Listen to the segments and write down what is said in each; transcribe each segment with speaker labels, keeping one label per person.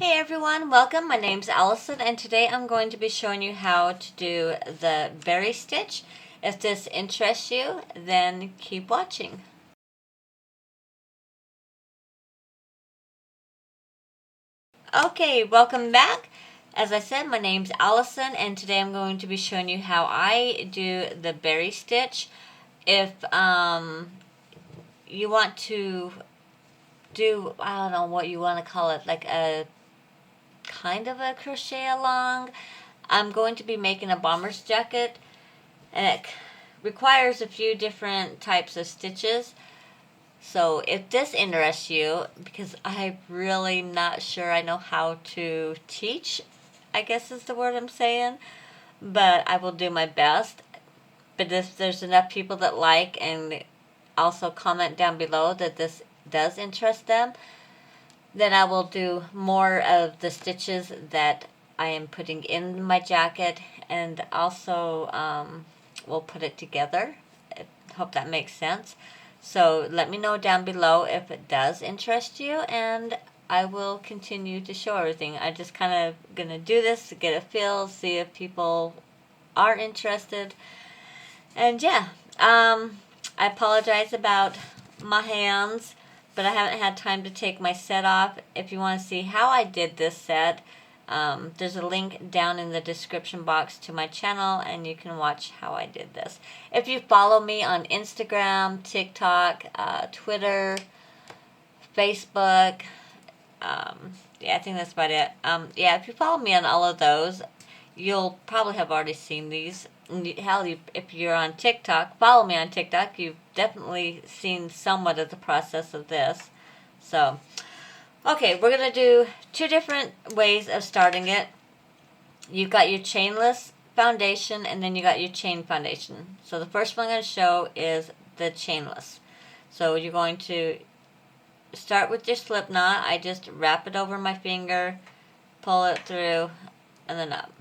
Speaker 1: Hey everyone, welcome. My name's Allison and today I'm going to be showing you how to do the berry stitch. If this interests you, then keep watching. Okay, welcome back. As I said, my name's Allison and today I'm going to be showing you how I do the berry stitch. If you want to do, I don't know what you want to call it, like a kind of a crochet along, I'm going to be making a bomber's jacket, and it requires a few different types of stitches. So if this interests you, because I'm really not sure I know how to teach, I guess is the word I'm saying, but I will do my best. But if there's enough people that like and also comment down below that this does interest them, then I will do more of the stitches that I am putting in my jacket, and also we'll put it together. I hope that makes sense. So let me know down below if it does interest you, and I will continue to show everything. I just kind of gonna do this to get a feel, see if people are interested, and yeah. I apologize about my hands, but I haven't had time to take my set off. If you want to see how I did this set, there's a link down in the description box to my channel and you can watch how I did this. If you follow me on Instagram, TikTok, Twitter, Facebook, yeah, I think that's about it. Yeah, if you follow me on all of those, you'll probably have already seen these. Hell, if you're on TikTok, follow me on TikTok. You've definitely seen somewhat of the process of this. So, okay, we're going to do two different ways of starting it. You've got your chainless foundation, and then you got your chain foundation. So the first one I'm going to show is the chainless. So you're going to start with your slip knot. I just wrap it over my finger, pull it through, and then up.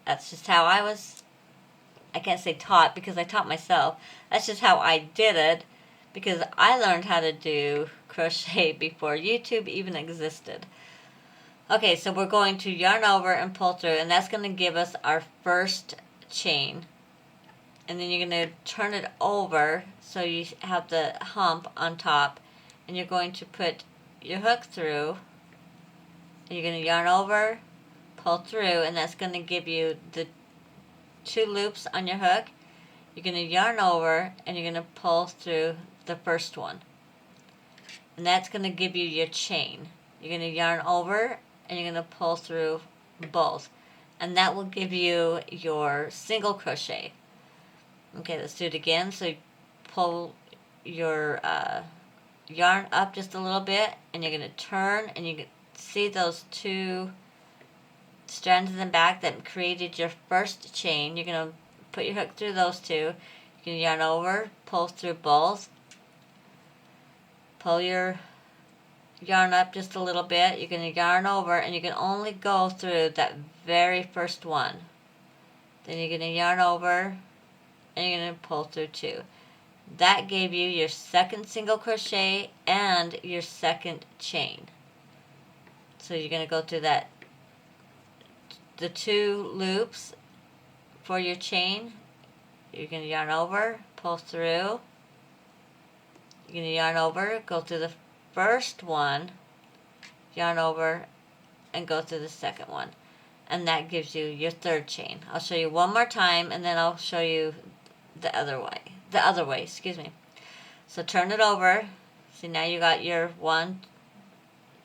Speaker 1: That's just how I can't say taught because I taught myself. That's just how I did it because I learned how to do crochet before YouTube even existed. Okay, so we're going to yarn over and pull through, and that's going to give us our first chain. And then you're going to turn it over so you have the hump on top, and you're going to put your hook through, and you're going to yarn over, pull through, and that's going to give you the two loops on your hook. You're going to yarn over and you're going to pull through the first one, and that's going to give you your chain. You're going to yarn over and you're going to pull through both, and that will give you your single crochet. Okay, let's do it again. So you pull your yarn up just a little bit, and you're going to turn, and you can see those two strands in the back that created your first chain. You're going to put your hook through those two. You can yarn over, pull through both, pull your yarn up just a little bit. You're going to yarn over, and you can only go through that very first one. Then you're going to yarn over, and you're going to pull through two. That gave you your second single crochet and your second chain. So you're going to go through the two loops for your chain. You're going to yarn over, pull through. You're going to yarn over, go through the first one, yarn over, and go through the second one. And that gives you your third chain. I'll show you one more time, and then I'll show you the other way, excuse me. So turn it over. See, now you got your 1,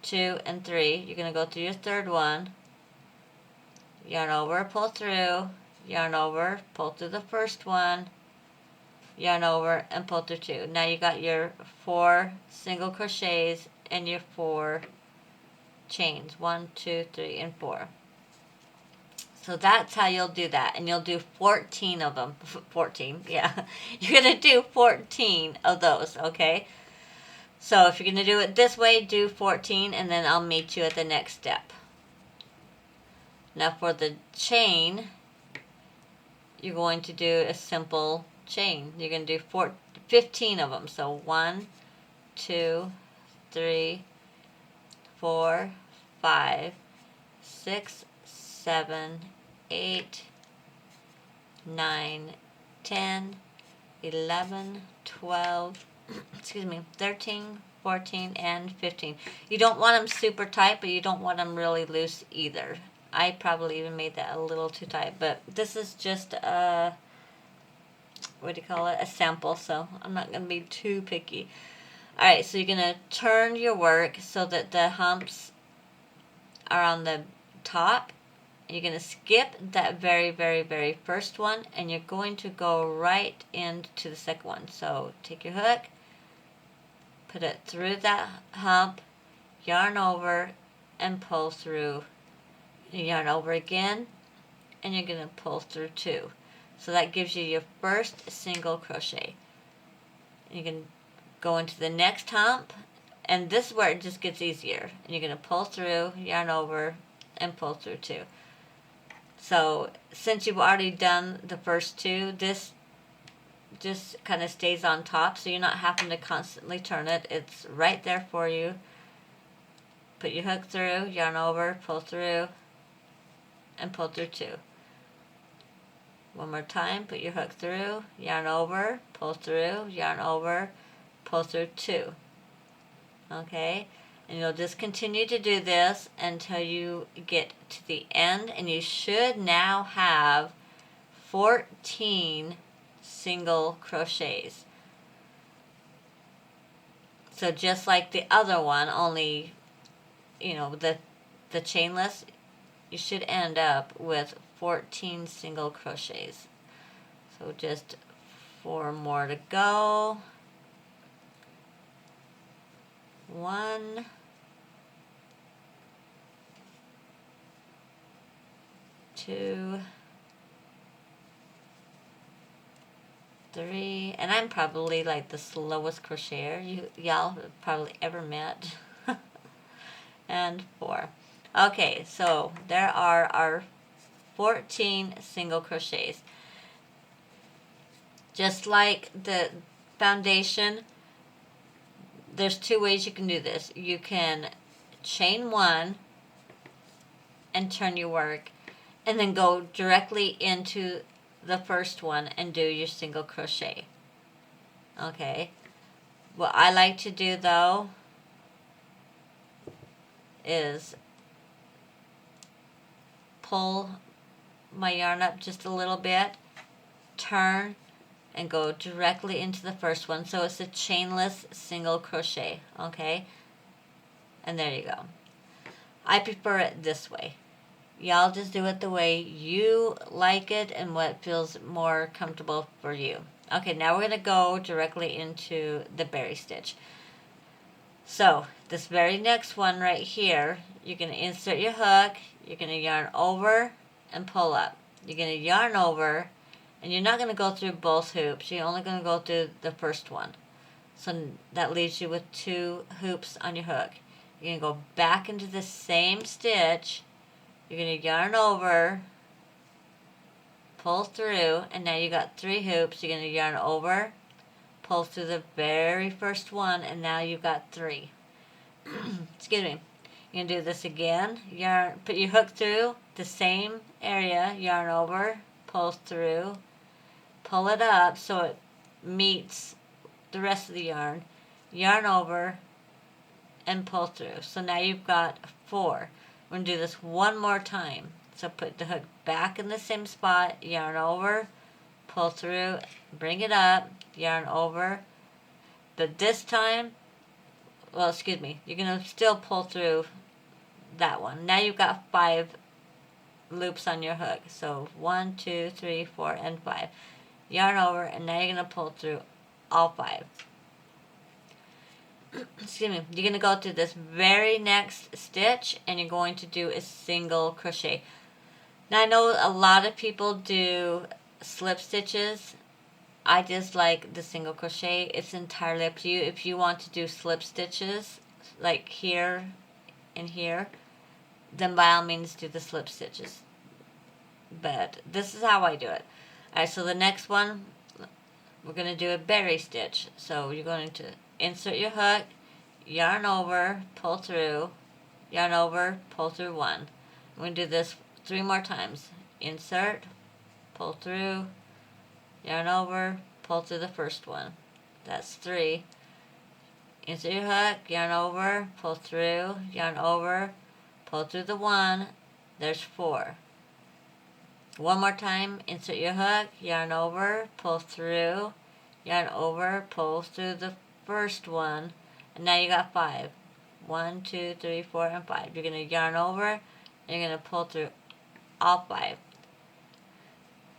Speaker 1: 2, and 3. You're going to go through your third one, yarn over, pull through, yarn over, pull through the first one, yarn over, and pull through two. Now you got your 4 single crochets and your 4 chains. 1, 2, 3, and 4. So that's how you'll do that, and you'll do 14 of them. 14, yeah. You're going to do 14 of those, okay? So if you're going to do it this way, do 14, and then I'll meet you at the next step. Now for the chain, you're going to do a simple chain. You're going to do 15 of them. So 1, 2, 3, 4, 5, 6, 7, 8, 9, 10, 11, 12, excuse me, 13, 14, and 15. You don't want them super tight, but you don't want them really loose either. I probably even made that a little too tight, but this is just a, what do you call it, a sample, so I'm not going to be too picky. Alright, so you're going to turn your work so that the humps are on the top. You're going to skip that very, very, very first one, and you're going to go right into the second one. So take your hook, put it through that hump, yarn over, and pull through. Yarn over again, and you're going to pull through 2. So that gives you your first single crochet. And you can go into the next hump, and this is where it just gets easier. And you're going to pull through, yarn over, and pull through 2. So since you've already done the first 2, this just kind of stays on top, so you're not having to constantly turn it. It's right there for you. Put your hook through, yarn over, pull through, and pull through 2. One more time, put your hook through, yarn over, pull through, yarn over, pull through 2. Okay, and you'll just continue to do this until you get to the end, and you should now have 14 single crochets. So just like the other one, only, you know, the chainless, you should end up with 14 single crochets. So just 4 more to go. 1, 2, 3, and I'm probably like the slowest crocheter y'all have probably ever met. And 4. Okay, so there are our 14 single crochets. Just like the foundation, there's 2 ways you can do this. You can chain 1 and turn your work, and then go directly into the first one and do your single crochet. Okay, what I like to do though is pull my yarn up just a little bit, turn, and go directly into the first one. So it's a chainless single crochet. Okay, and there you go. I prefer it this way. Y'all just do it the way you like it and what feels more comfortable for you. Okay, now we're going to go directly into the berry stitch. So this very next one right here, you're going to insert your hook, you're going to yarn over and pull up. You're going to yarn over, and you're not going to go through both hoops. You're only going to go through the first one. So that leaves you with 2 hoops on your hook. You're going to go back into the same stitch. You're going to yarn over, pull through, and now you got 3 hoops. You're going to yarn over, pull through the very first one, and now you've got 3. Excuse me. You're going to do this again. Yarn, put your hook through the same area, yarn over, pull through, pull it up so it meets the rest of the yarn over, and pull through. So now you've got 4. We're going to do this one more time. So put the hook back in the same spot, yarn over, pull through, bring it up, yarn over. But this time, well, excuse me, you're going to still pull through that one. Now you've got 5 loops on your hook. So 1, 2, 3, 4, and 5. Yarn over, and now you're going to pull through all 5. Excuse me, you're going to go through this very next stitch, and you're going to do a single crochet. Now I know a lot of people do slip stitches. I just like the single crochet. It's entirely up to you. If you want to do slip stitches like here and here, then by all means do the slip stitches. But this is how I do it. Alright, so the next one, we're going to do a berry stitch. So you're going to insert your hook, yarn over, pull through, yarn over, pull through 1. We're going to do this 3 more times. Insert, pull through, yarn over, pull through the first one. That's 3. Insert your hook, yarn over, pull through, yarn over, pull through the 1. There's 4. One more time. Insert your hook, yarn over, pull through, yarn over, pull through the first one, and now you got 5. 1, 2, 3, 4, and 5. You're going to yarn over, and you're going to pull through all 5.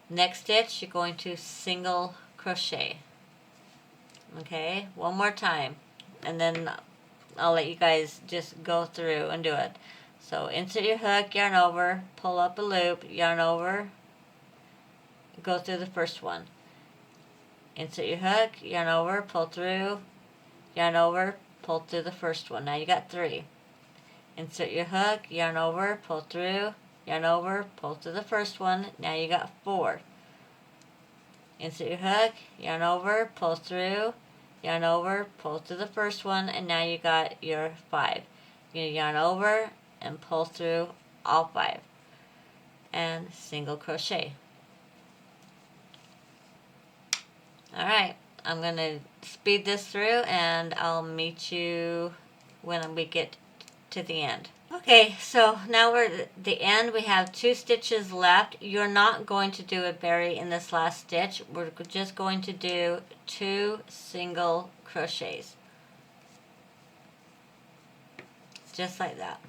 Speaker 1: Next stitch, you're going to single crochet. Okay, one more time, and then I'll let you guys just go through and do it. So insert your hook, yarn over, pull up a loop, yarn over, go through the first one. Insert your hook, yarn over, pull through, yarn over, pull through the first one. Now you got 3. Insert your hook, yarn over, pull through, yarn over, pull through the first one. Now you got 4. Insert your hook, yarn over, pull through, yarn over, pull through the first one, and now you got your 5. You're going to yarn over and pull through all 5. And single crochet. Alright, I'm going to speed this through and I'll meet you when we get to the end. Okay, so now we're at the end. We have 2 stitches left. You're not going to do a berry in this last stitch. We're just going to do 2 single crochets. Just like that.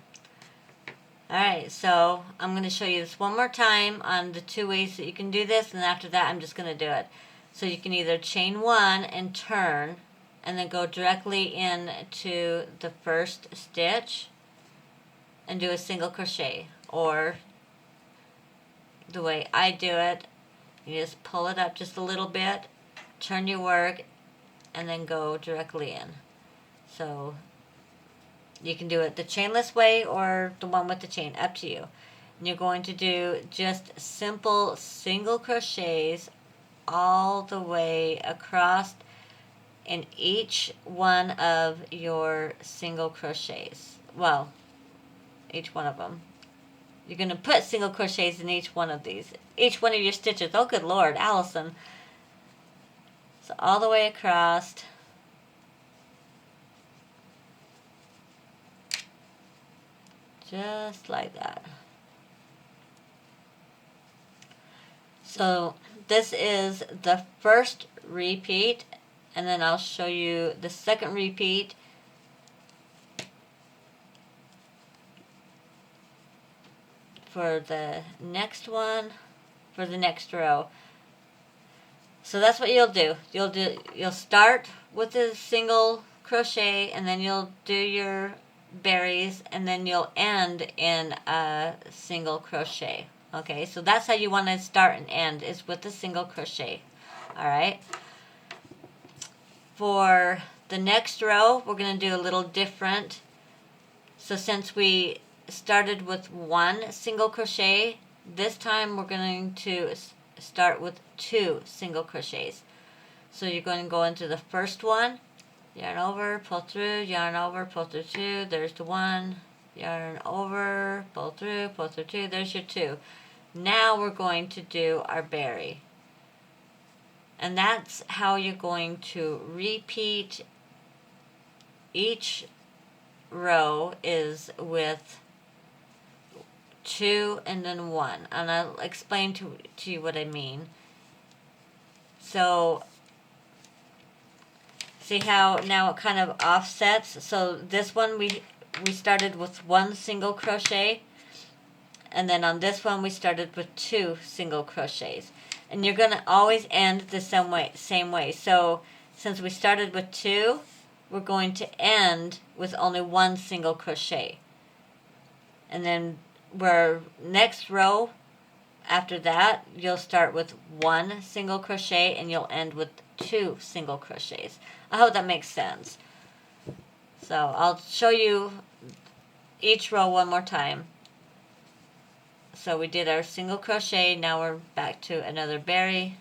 Speaker 1: Alright, so I'm going to show you this one more time on the 2 ways that you can do this, and after that I'm just going to do it. So you can either chain 1 and turn, and then go directly into the first stitch and do a single crochet. Or the way I do it, you just pull it up just a little bit, turn your work, and then go directly in. So you can do it the chainless way or the one with the chain, up to you. And you're going to do just simple single crochets all the way across in each one of your single crochets. Well, each one of them. You're going to put single crochets in each one of these. Each one of your stitches. Oh, good Lord, Allison. So all the way across. Just like that. So this is the first repeat, and then I'll show you the second repeat. For the next one, for the next row. So that's what you'll do. You'll start with a single crochet, and then you'll do your berries, and then you'll end in a single crochet. Okay, so that's how you want to start and end, is with a single crochet. Alright. For the next row, we're going to do a little different. So since we started with 1 single crochet, this time we're going to start with 2 single crochets. So you're going to go into the first one, yarn over, pull through, yarn over, pull through 2, there's the 1, yarn over, pull through 2, there's your 2. Now we're going to do our berry. And that's how you're going to repeat each row, is with 2 and then 1. And I'll explain to you what I mean. So see how now it kind of offsets? So this one we started with 1 single crochet, and then on this one we started with 2 single crochets. And you're going to always end the same way. So since we started with 2, we're going to end with only 1 single crochet. And then where next row after that, you'll start with 1 single crochet and you'll end with 2 single crochets. I hope that makes sense. So I'll show you each row one more time. So we did our single crochet, now we're back to another berry.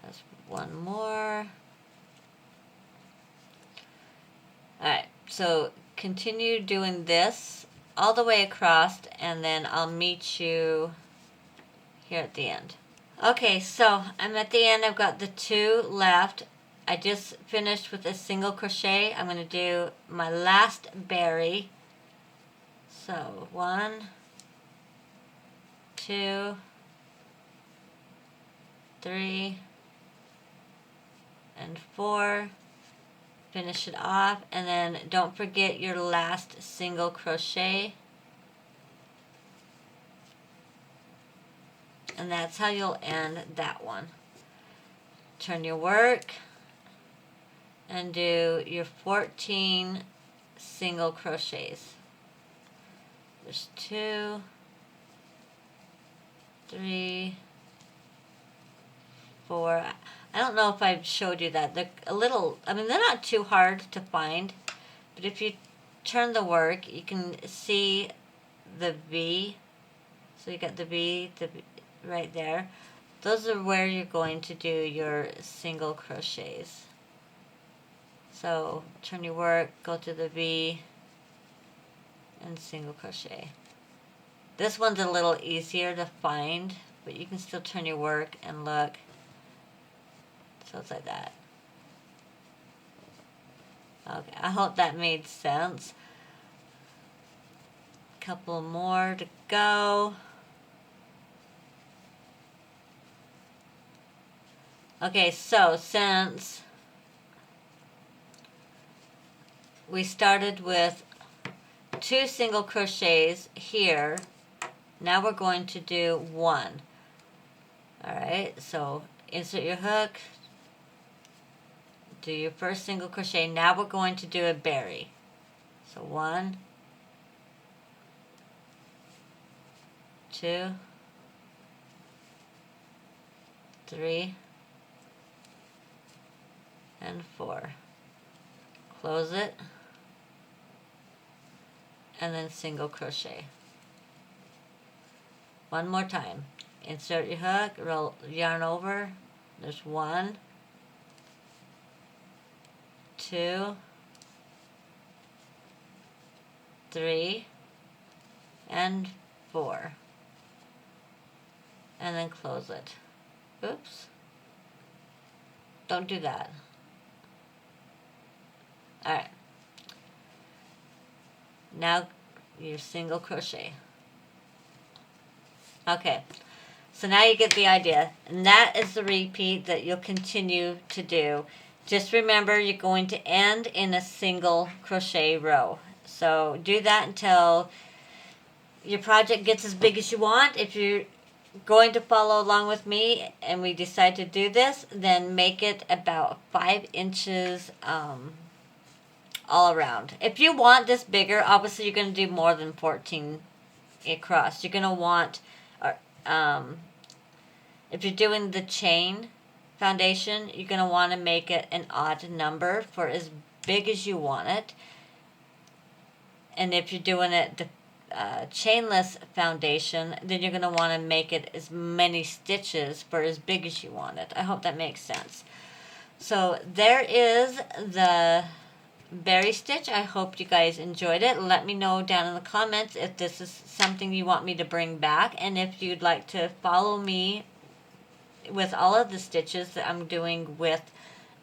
Speaker 1: That's one more. So continue doing this all the way across, and then I'll meet you here at the end. Okay, so I'm at the end. I've got the 2 left. I just finished with a single crochet. I'm going to do my last berry. So 1, 2, 3, and 4. Finish it off, and then don't forget your last single crochet. And that's how you'll end that one. Turn your work and do your 14 single crochets. There's 2, 3, 4. I don't know if I've showed you that. They're a little, I mean, they're not too hard to find, but if you turn the work, you can see the V. So you got the V right there. Those are where you're going to do your single crochets. So turn your work, go to the V, and single crochet. This one's a little easier to find, but you can still turn your work and look. So it's like that. Okay, I hope that made sense. Couple more to go. Okay, so since we started with 2 single crochets here, now we're going to do 1. Alright, so insert your hook, do your first single crochet. Now we're going to do a berry. So 1, 2, 3, and 4. Close it, and then single crochet. One more time. Insert your hook, roll yarn over. There's 1, 2, 3, and 4. And then close it. Oops. Don't do that. Alright. Now your single crochet. Okay. So now you get the idea. And that is the repeat that you'll continue to do. Just remember you're going to end in a single crochet row. So do that until your project gets as big as you want. If you're going to follow along with me and we decide to do this, then make it about 5 inches all around. If you want this bigger, obviously you're going to do more than 14 across. You're going to want, if you're doing the chain foundation, you're going to want to make it an odd number for as big as you want it. And if you're doing it the chainless foundation, then you're going to want to make it as many stitches for as big as you want it. I hope that makes sense. So there is the berry stitch. I hope you guys enjoyed it. Let me know down in the comments if this is something you want me to bring back, and if you'd like to follow me with all of the stitches that I'm doing with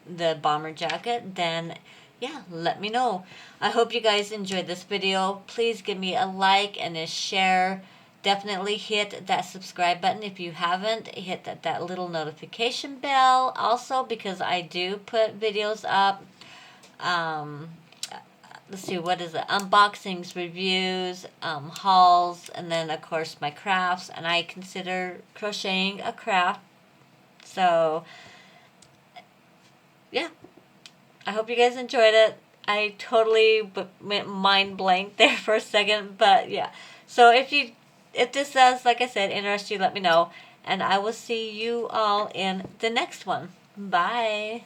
Speaker 1: the bomber jacket, then yeah, let me know. I hope you guys enjoyed this video. Please give me a like and a share. Definitely hit that subscribe button if you haven't. Hit that little notification bell also, because I do put videos up. Let's see, what is it? Unboxings, reviews, hauls, and then of course my crafts. And I consider crocheting a craft. So yeah, I hope you guys enjoyed it. I totally went mind blank there for a second, but yeah. So if this does, like I said, interest you, let me know, and I will see you all in the next one. Bye.